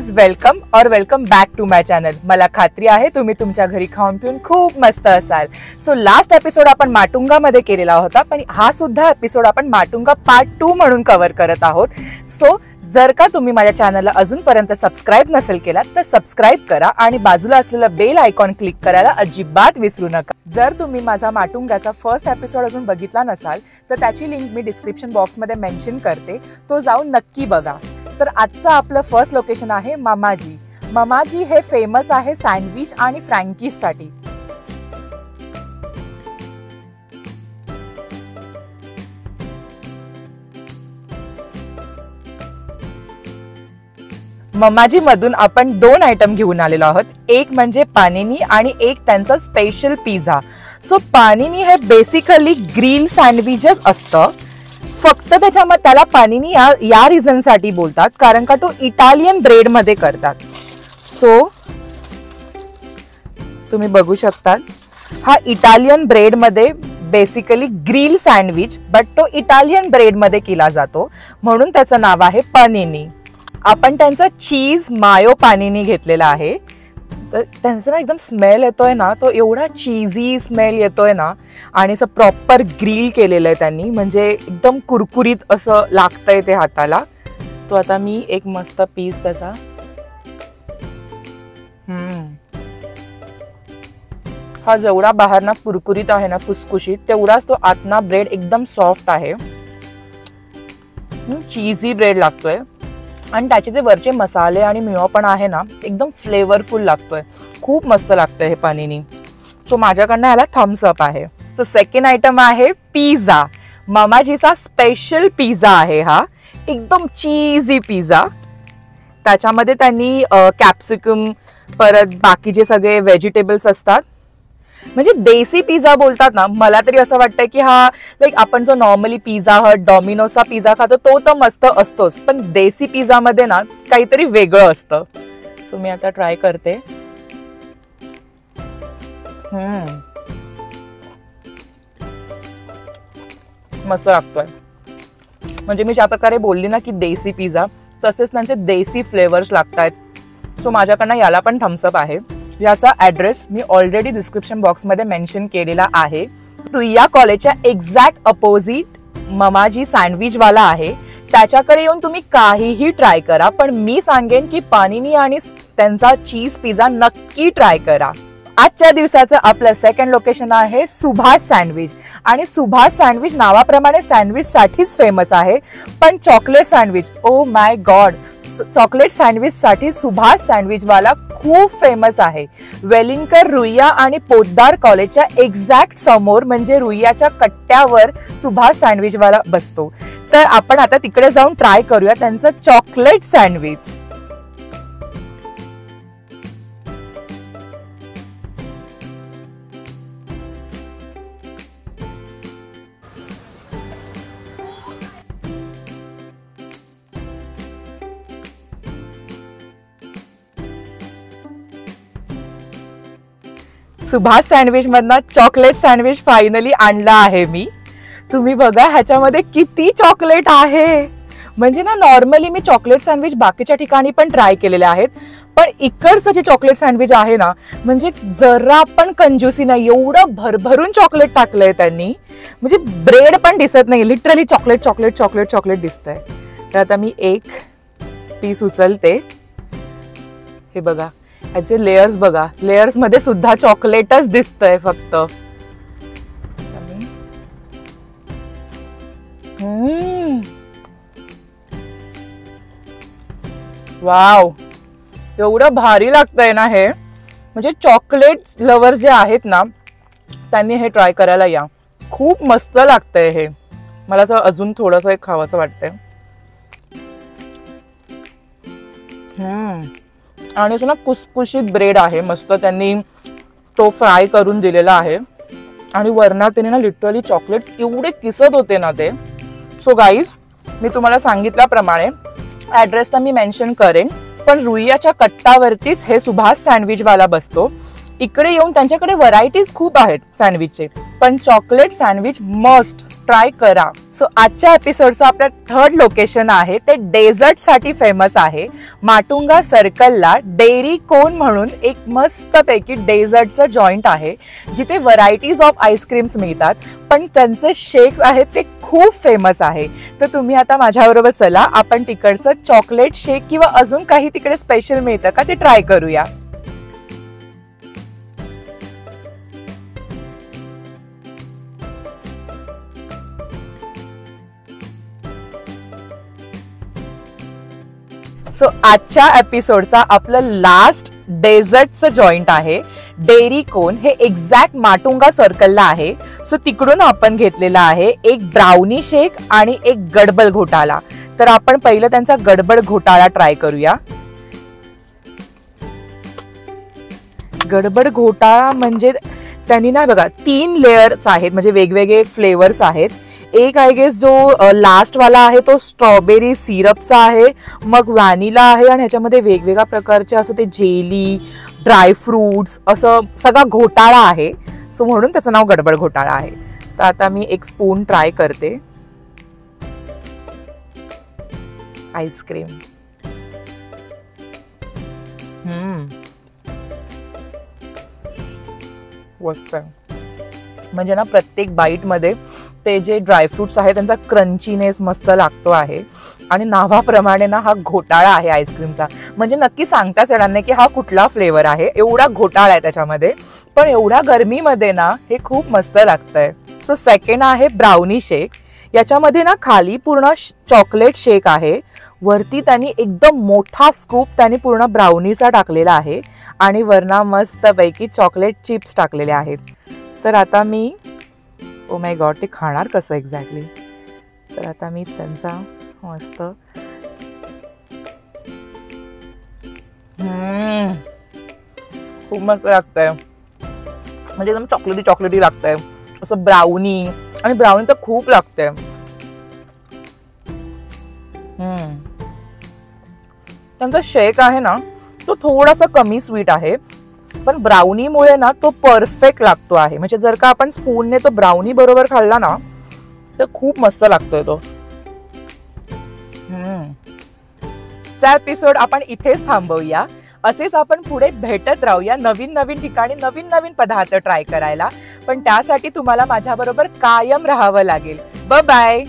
Guys, welcome back to my channel. मला खात्री आहे तुम्ही तुमच्या घरी खाऊन पिऊन खूप मस्त असाल। सो लास्ट एपिसोड आपण माटुंगा मध्ये केलेला होता, पण हा सुद्धा एपिसोड आपण माटुंगा पार्ट 2 म्हणून कव्हर करत आहोत। सो जर का तुम्ही माझ्या चॅनलला अजूनपर्यंत सबस्क्राइब नसेल केला तर सबस्क्राइब करा आणि बाजूला असलेलं बेल आयकॉन क्लिक करायला अजिबात विसरू नका। जर तुम्ही माझा माटुंगाचा फर्स्ट एपिसोड अजून बघितला नसाल तर त्याची लिंक मी डिस्क्रिप्शन बॉक्समध्ये मेन्शन करते, तो जाऊन नक्की बघा। तर आजचं आपलं फर्स्ट लोकेशन आहे मामाजी। मामाजी हे फेमस आहे सँडविच आणि फ्रँकीज साठी। मामाजी मधून आपण 2 आयटम घेऊन आलेलो आहोत, एक म्हणजे पाणिनी आणि एक त्यांचा स्पेशल पिझ्झा। सो पाणिनी हे बेसिकली ग्रिल सँडविचच असतं, फक्त त्याला पाणिनी या रिझन साठी बोलतात कारण का तो इटालियन ब्रेड मध्ये करतात। सो तुम्ही बघू शकता, हा इटालियन ब्रेड मध्ये बेसिकली ग्रिल सँडविच, बट तो इटालियन ब्रेड मध्ये केला जातो म्हणून त्याचं नाव आहे पाणिनी। आपण त्यांचा चीज मायो पाणिनी घेतलेला आहे, तर त्यांचा ना एकदम स्मेल येतोय ना, तो एवढा चीजी स्मेल येतोय ना, आणि असं प्रॉपर ग्रिल केलेलं आहे त्यांनी, म्हणजे एकदम कुरकुरीत असं लागतंय ते हाताला। तो आता मी एक मस्त पीस त्याचा हा जेवढा बाहेरना कुरकुरीत आहे ना, खुसखुशीत, तेवढाच तो आतना ब्रेड एकदम सॉफ्ट आहे, चीजी ब्रेड लागतोय। आणि त्याचे जे वरचे मसाले आणि मिओ पण आहे ना, एकदम फ्लेवरफुल लागतोय, खूप मस्त लागतंय हे पाणिनी। सो माझ्याकडनं याला थम्स अप आहे। सो सेकंड आयटम आहे पिझ्झा। मामाजीचा स्पेशल पिझ्झा आहे हा, एकदम चीजी पिझ्झा। त्याच्यामध्ये त्यांनी कॅप्सिकम, परत बाकीचे सगळे व्हेजिटेबल्स असतात, म्हणजे देसी पिझ्झा बोलतात ना। मला तरी असं वाटतं की हा लाईक आपण जो नॉर्मली पिझ्झा हट, डॉमिनोजचा पिझ्झा खातो तो तर मस्त असतोच, पण देसी पिझ्झा मध्ये ना काहीतरी वेगळं असतं। सो मी आता ट्राय करते। मस्त लागतोय, म्हणजे मी ज्या प्रकारे बोलली ना की देसी पिझ्झा, तसेच त्यांचे देसी फ्लेवर्स लागतायत। सो माझ्याकडनं याला पण थम्सअप आहे। याचा ॲड्रेस मी ऑलरेडी डिस्क्रिप्शन बॉक्समध्ये मेन्शन केलेला आहे। रुईया कॉलेजच्या एक्झॅक्ट अपोजिट मामाजी सँडविचवाला आहे, त्याच्याकडे येऊन तुम्ही काहीही ट्राय करा, पण मी सांगेन की पाणिनी आणि त्यांचा चीज पिझ्झा नक्की ट्राय करा। आजच्या दिवसाचं आपलं सेकंड लोकेशन आहे सुभाष सँडविच। आणि सुभाष सँडविच नावाप्रमाणे सँडविच साठीच फेमस आहे, पण chocolate sandwich, oh my God, chocolate sandwich साठी सुभाष सँडविचवाला खूप फेमस आहे। वेलिंगकर रुईया आणि पोद्दार कॉलेजच्या एक्झॅक्ट समोर, म्हणजे रुईयाच्या कट्ट्यावर सुभाष सँडविचवाला बसतो। तर आपण आता तिकडे जाऊन ट्राय करूया त्यांचं चॉकलेट सँडविच। सुभाष सँडविच मधनं चॉकलेट सँडविच फायनली आणला आहे मी। तुम्ही बघा ह्याच्यामध्ये किती चॉकलेट आहे, म्हणजे ना नॉर्मली मी चॉकलेट सँडविच बाकीच्या ठिकाणी पण ट्राय केलेले आहेत, पण इकडचं जे चॉकलेट सँडविच आहे ना, म्हणजे जरा पण कंजूसी नाही, एवढं भरभरून चॉकलेट टाकलंय त्यांनी, म्हणजे ब्रेड पण दिसत नाही, literally chocolate chocolate chocolate chocolate दिसतंय। तर आता मी एक पीस उचलते, हे बघा ह्याचे लेयर्स बघा, लेयर्स मध्ये सुद्धा चॉकलेटच दिसतंय फक्त। वाव, एवढं भारी लागतंय ना हे, म्हणजे चॉकलेट लवर जे आहेत ना त्यांनी हे ट्राय करायला या, खूप मस्त लागतंय हे। मला असं अजून थोडंसं एक खावंसं वाटतंय। आणि ना कुसकुशीत ब्रेड आहे, मस्त त्यांनी तो फ्राय करून दिलेला आहे, आणि वरना त्याने ना लिटरली चॉकलेट एवढे किसत होते ना ते। सो गाईज, मी तुम्हाला सांगितल्याप्रमाणे ॲड्रेस तर मी मेन्शन करेन, पण रुईयाच्या कट्टावरतीच हे सुभाष सँडविचवाला बसतो। इकडे येऊन त्यांच्याकडे व्हरायटीज खूप आहेत सँडविचचे, पण चॉकलेट सँडविच मस्ट ट्राय करा। सो आजच्या एपिसोडचं आपलं थर्ड लोकेशन आहे ते डेझर्टसाठी फेमस आहे. माटुंगा सर्कलला डेअरी कोन म्हणून एक मस्तपैकी डेझर्टचं जॉईंट आहे जिथे व्हरायटीज ऑफ आईस्क्रीम्स मिळतात, पण त्यांचे शेक्स आहेत ते खूप फेमस आहे. तर तुम्ही आता माझ्याबरोबर चला, आपण तिकडचं चॉकलेट शेक किंवा अजून काही तिकडे स्पेशल मिळतं का ते ट्राय करूया. सो आजच्या एपिसोडचा आपलं लास्ट डेझर्टचं जॉईंट आहे डेअरी कोन. हे एक्झॅक्ट माटुंगा सर्कलला आहे. सो तिकडून आपण घेतलेला आहे एक ब्राउनी शेक आणि एक गडबड घोटाळा. तर आपण पहिलं त्यांचा गडबड घोटाळा ट्राय करूया. गडबड घोटाळा म्हणजे त्यांनी ना बघा 3 लेयर्स आहेत, म्हणजे वेगवेगळे फ्लेवर्स आहेत. एक आय गेस जो लास्ट वाला आहे तो स्ट्रॉबेरी सिरपचा आहे, मग व्हॅनिला आहे आणि ह्याच्यामध्ये वेगवेगळ्या प्रकारचे असं ते जेली, ड्रायफ्रूट्स असं सगळा घोटाळा आहे. सो म्हणून त्याचं नाव गडबड घोटाळा आहे. तर आता मी एक स्पून ट्राय करते. आईस्क्रीम मस्त आहे. म्हणजे ना प्रत्येक बाईट मध्ये ते जे ड्रायफ्रुट्स आहे त्यांचा क्रंचीनेस मस्त लागतो आहे. आणि नावाप्रमाणे ना हा घोटाळा आहे आईस्क्रीमचा, म्हणजे नक्की सांगताच येणार नाही की हा कुठला फ्लेवर आहे, एवढा घोटाळा आहे त्याच्यामध्ये. पण एवढ्या गरमीमध्ये ना हे खूप मस्त लागतंय. सो सेकंड आहे ब्राउनी शेक. याच्यामध्ये ना खाली पूर्ण चॉकलेट शेक आहे, वरती त्यांनी एकदम मोठा स्कूप त्यांनी पूर्ण ब्राउनीचा टाकलेला आहे आणि वरना मस्तपैकी चॉकलेट चिप्स टाकलेले आहेत. तर आता मी ओ माय गॉड ते खाणार कसं एक्झॅक्टली. तर आता मी त्यांचा मस्त खूप मस्त लागतंय, म्हणजे एकदम चॉकलेटी चॉकलेटी लागतंय असं ब्राउनी, आणि ब्राउनी तर खूप लागतंय. त्यांचा शेक आहे ना तो थोडासा कमी स्वीट आहे, पण ब्राउनीमुळे ना तो परफेक्ट लागतो आहे. म्हणजे जर का आपण स्पूनने तो ब्राउनी बरोबर खाल्ला ना तर खूप मस्त लागतोय तो. चा एपिसोड आपण इथेच थांबवूया. असेच आपण पुढे भेटत राहूया नवीन नवीन ठिकाणी नवीन नवीन पदार्थ ट्राय करायला. पण त्यासाठी तुम्हाला माझ्याबरोबर कायम राहावं लागेल. Bye bye.